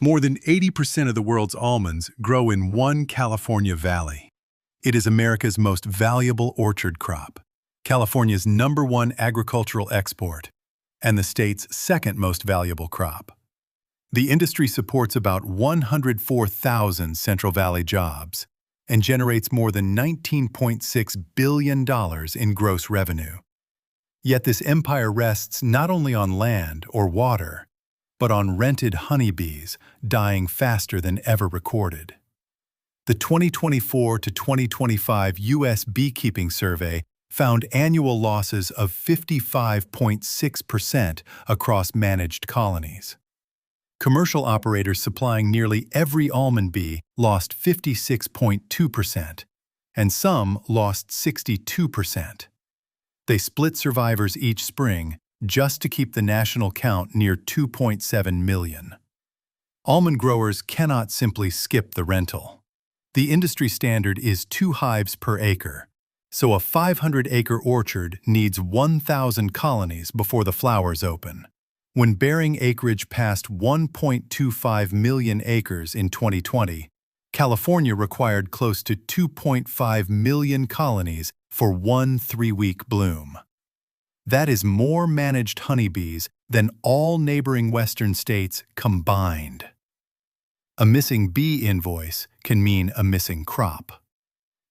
More than 80% of the world's almonds grow in one California valley. It is America's most valuable orchard crop, California's #1 agricultural export, and the state's second most valuable crop. The industry supports about 104,000 Central Valley jobs and generates more than $19.6 billion in gross revenue. Yet this empire rests not only on land or water, but on rented honeybees dying faster than ever recorded. The 2024 to 2025 U.S. Beekeeping Survey found annual losses of 55.6% across managed colonies. Commercial operators supplying nearly every almond bee lost 56.2%, and some lost 62%. They split survivors each spring just to keep the national count near 2.7 million. Almond growers cannot simply skip the rental. The industry standard is 2 hives per acre, so a 500-acre orchard needs 1,000 colonies before the flowers open. When bearing acreage passed 1.25 million acres in 2020, California required close to 2.5 million colonies for one 3-week bloom. That is more managed honeybees than all neighboring western states combined. A missing bee invoice can mean a missing crop.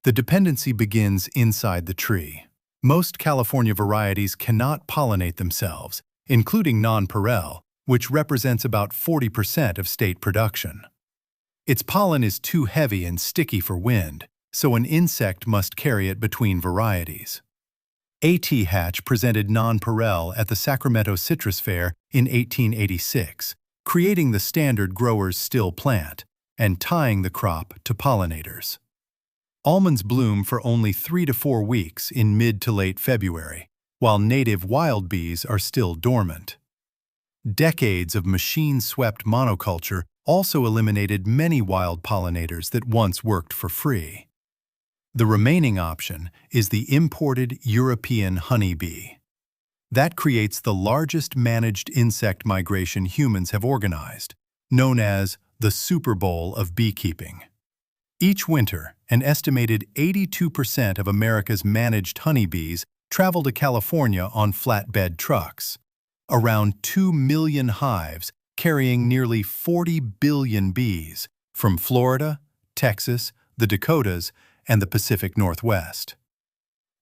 The dependency begins inside the tree. Most California varieties cannot pollinate themselves, including nonpareil, which represents about 40% of state production. Its pollen is too heavy and sticky for wind, so an insect must carry it between varieties. A.T. Hatch presented nonpareil at the Sacramento Citrus Fair in 1886, creating the standard growers still plant and tying the crop to pollinators. Almonds bloom for only 3 to 4 weeks in mid to late February, while native wild bees are still dormant. Decades of machine-swept monoculture also eliminated many wild pollinators that once worked for free. The remaining option is the imported European honeybee. That creates the largest managed insect migration humans have organized, known as the Super Bowl of beekeeping. Each winter, an estimated 82% of America's managed honeybees travel to California on flatbed trucks. Around 2 million hives carrying nearly 40 billion bees from Florida, Texas, the Dakotas, and the Pacific Northwest.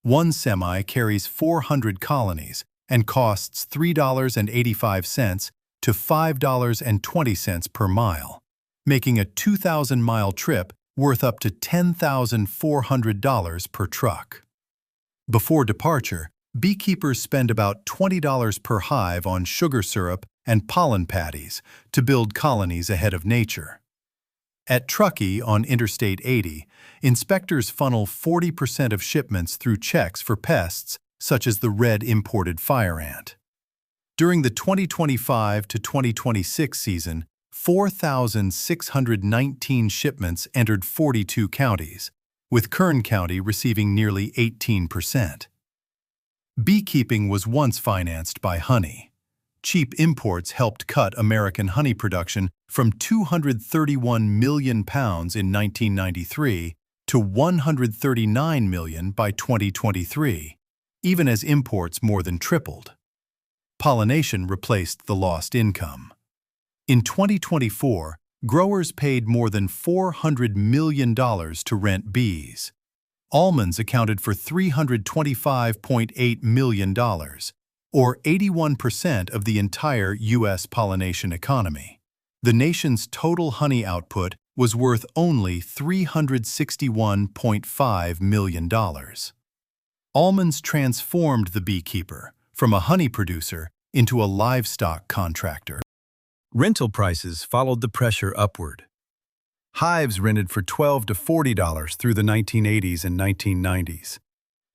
One semi carries 400 colonies and costs $3.85 to $5.20 per mile, making a 2,000-mile trip worth up to $10,400 per truck. Before departure, beekeepers spend about $20 per hive on sugar syrup and pollen patties to build colonies ahead of nature. At Truckee on Interstate 80, inspectors funnel 40% of shipments through checks for pests such as the red imported fire ant. During the 2025 to 2026 season, 4,619 shipments entered 42 counties, with Kern County receiving nearly 18%. Beekeeping was once financed by honey. Cheap imports helped cut American honey production from 231 million pounds in 1993 to 139 million by 2023, even as imports more than tripled. Pollination replaced the lost income. In 2024, growers paid more than $400 million to rent bees. Almonds accounted for $325.8 million, or 81% of the entire U.S. pollination economy. The nation's total honey output was worth only $361.5 million. Almonds transformed the beekeeper from a honey producer into a livestock contractor. Rental prices followed the pressure upward. Hives rented for $12 to $40 through the 1980s and 1990s.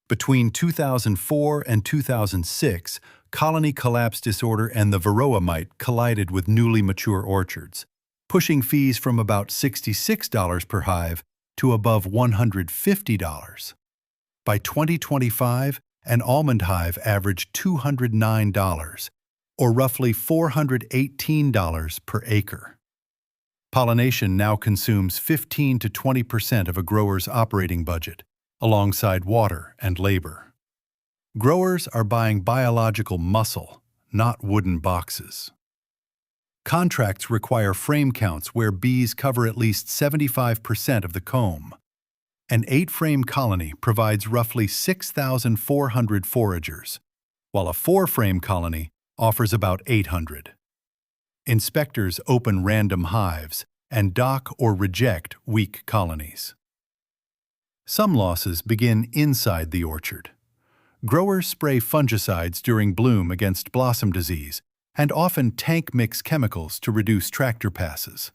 Between 2004 and 2006, colony collapse disorder and the varroa mite collided with newly mature orchards, pushing fees from about $66 per hive to above $150. By 2025, an almond hive averaged $209, or roughly $418 per acre. Pollination now consumes 15 to 20% of a grower's operating budget, alongside water and labor. Growers are buying biological muscle, not wooden boxes. Contracts require frame counts where bees cover at least 75% of the comb. An 8-frame colony provides roughly 6,400 foragers, while a 4-frame colony offers about 800. Inspectors open random hives and dock or reject weak colonies. Some losses begin inside the orchard. Growers spray fungicides during bloom against blossom disease and often tank mix chemicals to reduce tractor passes.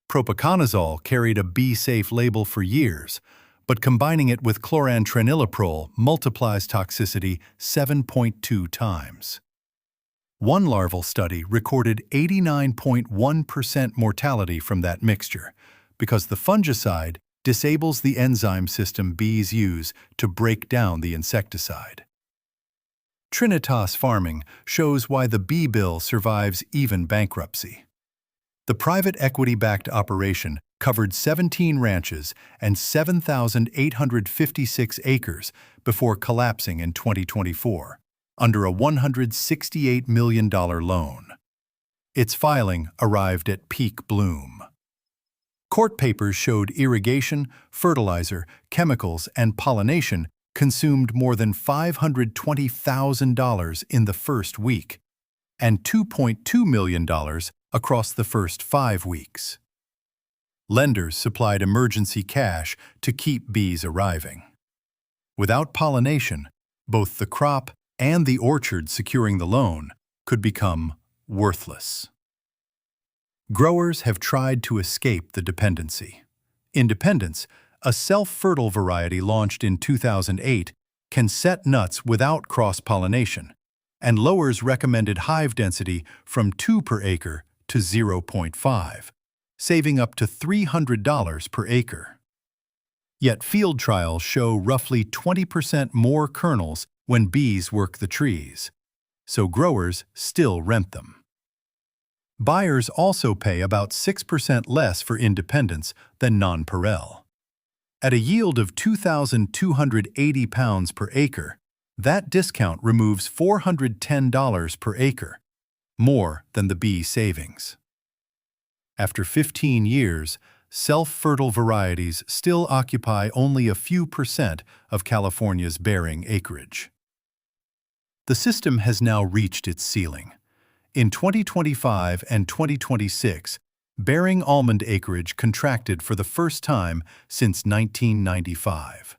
Propiconazole carried a bee-safe label for years, but combining it with chlorantraniliprole multiplies toxicity 7.2 times. One larval study recorded 89.1% mortality from that mixture because the fungicide disables the enzyme system bees use to break down the insecticide. Trinitas farming shows why the bee bill survives even bankruptcy. The private equity-backed operation covered 17 ranches and 7,856 acres before collapsing in 2024, under a $168 million loan. Its filing arrived at peak bloom. Court papers showed irrigation, fertilizer, chemicals, and pollination consumed more than $520,000 in the first week, and $2.2 million across the first 5 weeks. Lenders supplied emergency cash to keep bees arriving. Without pollination, both the crop and the orchard securing the loan could become worthless. Growers have tried to escape the dependency. Independence, a self-fertile variety launched in 2008, can set nuts without cross-pollination and lowers recommended hive density from 2 per acre to 0.5, saving up to $300 per acre. Yet field trials show roughly 20% more kernels when bees work the trees, so growers still rent them. Buyers also pay about 6% less for independence than nonpareil. At a yield of 2,280 pounds per acre, that discount removes $410 per acre, more than the bee savings. After 15 years, self-fertile varieties still occupy only a few percent of California's bearing acreage. The system has now reached its ceiling. In 2025 and 2026, bearing almond acreage contracted for the first time since 1995.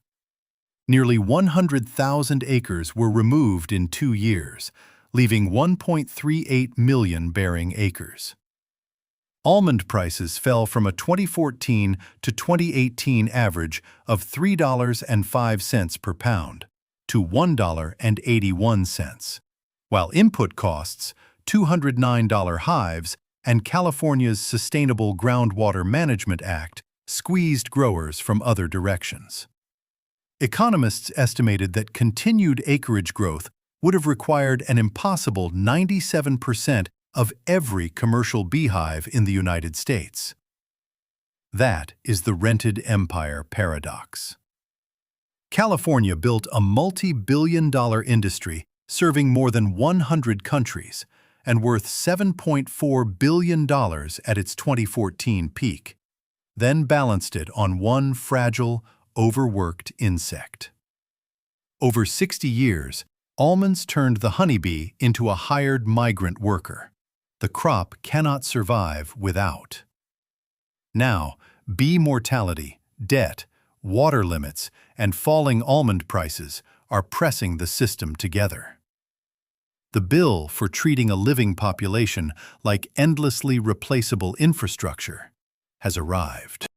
Nearly 100,000 acres were removed in 2 years, leaving 1.38 million bearing acres. Almond prices fell from a 2014 to 2018 average of $3.05 per pound to $1.81, while input costs, $209 hives, and California's Sustainable Groundwater Management Act squeezed growers from other directions. Economists estimated that continued acreage growth would have required an impossible 97% of every commercial beehive in the United States. That is the rented empire paradox. California built a multi-billion-dollar industry serving more than 100 countries and worth $7.4 billion at its 2014 peak, then balanced it on one fragile, overworked insect. Over 60 years, almonds turned the honeybee into a hired migrant worker. The crop cannot survive without. Now, bee mortality, debt, water limits, and falling almond prices are pressing the system together. The bill for treating a living population like endlessly replaceable infrastructure has arrived.